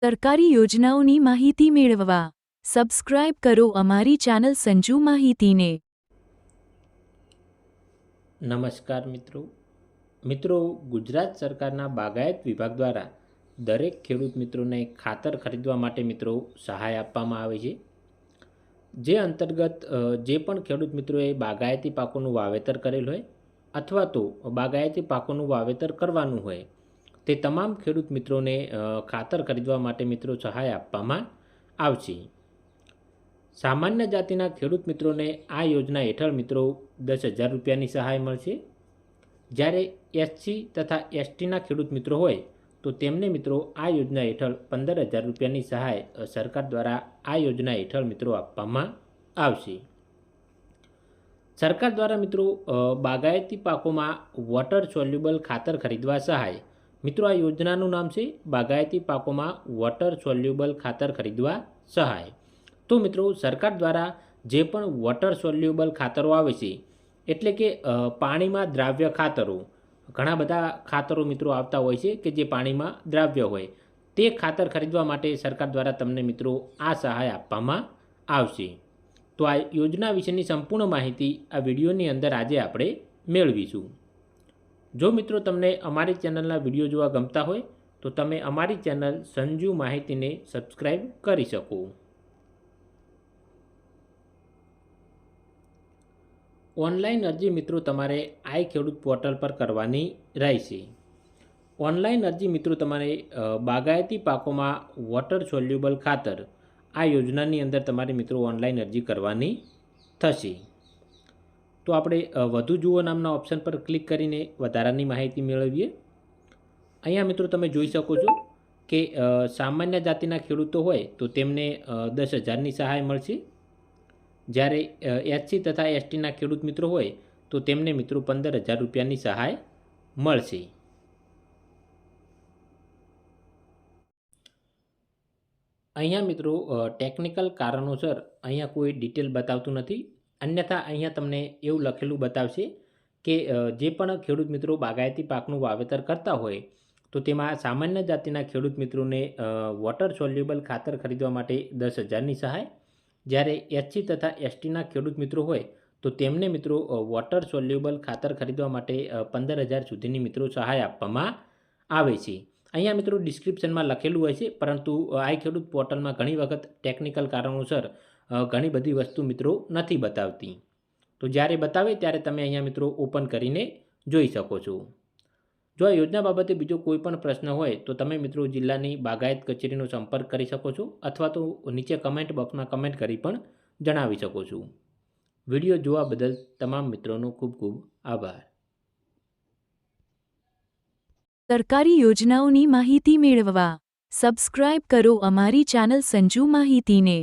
સરકારી યોજનાઓની માહિતી મેળવવા સબસ્ક્રાઇબ કરો અમારી ચેનલ સંજુ માહિતીને। નમસ્કાર મિત્રો, ગુજરાત સરકારના બાગાયત વિભાગ દ્વારા દરેક ખેડૂત મિત્રોને ખાતર ખરીદવા માટે મિત્રો સહાય આપવામાં આવે છે। જે અંતર્ગત જે પણ ખેડૂત મિત્રોએ બાગાયતી પાકોનું વાવેતર કરેલ હોય અથવા તો બાગાયતી પાકોનું વાવેતર કરવાનું હોય તે તમામ ખેડૂત મિત્રોને ખાતર ખરીદવા માટે મિત્રો સહાય આપવામાં આવશે। સામાન્ય જાતિના ખેડૂત મિત્રોને આ યોજના હેઠળ મિત્રો 10,000 રૂપિયાની સહાય મળશે। જ્યારે એસસી તથા એસટીના ખેડૂત મિત્રો હોય તો તેમને મિત્રો આ યોજના હેઠળ 15,000 રૂપિયાની સહાય સરકાર દ્વારા આ યોજના હેઠળ મિત્રો આપવામાં આવશે। સરકાર દ્વારા મિત્રો બાગાયતી પાકોમાં વોટર સોલ્યુબલ ખાતર ખરીદવા સહાય। મિત્રો આ યોજનાનું નામ છે બાગાયતી પાકોમાં વોટર સોલ્યુબલ ખાતર ખરીદવા સહાય। તો મિત્રો સરકાર દ્વારા જે પણ વોટર સોલ્યુબલ ખાતરો આવે છે એટલે કે પાણીમાં દ્રાવ્ય ખાતરો, ઘણા બધા ખાતરો મિત્રો આવતા હોય છે કે જે પાણીમાં દ્રાવ્ય હોય તે ખાતર ખરીદવા માટે સરકાર દ્વારા તમને મિત્રો આ સહાય આપવામાં આવશે। તો આ યોજના વિશેની સંપૂર્ણ માહિતી આ વિડીયોની અંદર આજે આપણે મેળવીશું। જો મિત્રો તમને અમારી ચેનલના વિડીયો જોવા ગમતા હોય તો તમે અમારી ચેનલ સંજુ માહિતીને સબસ્ક્રાઈબ કરી શકો। ઓનલાઈન અરજી મિત્રો તમારે આઈ ખેડૂત પોર્ટલ પર કરવાની રહેશે। ઓનલાઈન અરજી મિત્રો તમારે બાગાયતી પાકોમાં વોટર સોલ્યુબલ ખાતર આ યોજનાની અંદર તમારે મિત્રો ઓનલાઈન અરજી કરવાની થશે। તો આપણે વધુ જુઓ નામના ઓપ્શન પર ક્લિક કરીને વધારાની માહિતી મેળવીએ। અહીંયા મિત્રો તમે જોઈ શકો છો કે સામાન્ય જાતિના ખેડૂતો હોય તો તેમને 10,000ની સહાય મળશે। જ્યારે એસસી તથા એસટીના ખેડૂત મિત્રો હોય તો તેમને મિત્રો 15,000 રૂપિયાની સહાય મળશે। અહીંયા મિત્રો ટેકનિકલ કારણોસર અહીંયા કોઈ ડિટેલ બતાવતું નથી, અન્યથા અહીંયા તમને એવું લખેલું બતાવશે કે જે પણ ખેડૂત મિત્રો બાગાયતી પાકનું વાવેતર કરતા હોય તો તેમાં સામાન્ય જાતિના ખેડૂત મિત્રોને વોટર સોલ્યુબલ ખાતર ખરીદવા માટે 10,000ની સહાય, જ્યારે એસસી તથા એસટીના ખેડૂત મિત્રો હોય તો તેમને મિત્રો વોટર સોલ્યુબલ ખાતર ખરીદવા માટે 15,000 સુધીની મિત્રો સહાય આપવામાં આવે છે। અહીંયા મિત્રો ડિસ્ક્રિપ્શનમાં લખેલું હોય છે, પરંતુ આઈ ખેડૂત પોર્ટલમાં ઘણી વખત ટેકનિકલ કારણોસર ઘણી બધી વસ્તુ મિત્રો નથી બતાવતી, તો જ્યારે બતાવે ત્યારે તમે અહીંયા મિત્રો ઓપન કરીને જોઈ શકો છો। જો આ યોજના બાબતે બીજો કોઈ પણ પ્રશ્ન હોય તો તમે મિત્રો જિલ્લાની બાગાયત કચેરીનો સંપર્ક કરી શકો છો અથવા તો નીચે કમેન્ટ બોક્સમાં કમેન્ટ કરી પણ જણાવી શકો છો। વિડીયો જોવા બદલ તમામ મિત્રોનો ખૂબ ખૂબ આભાર। સરકારી યોજનાઓની માહિતી મેળવવા સબસ્ક્રાઇબ કરો અમારી ચેનલ સંજુ માહિતીને।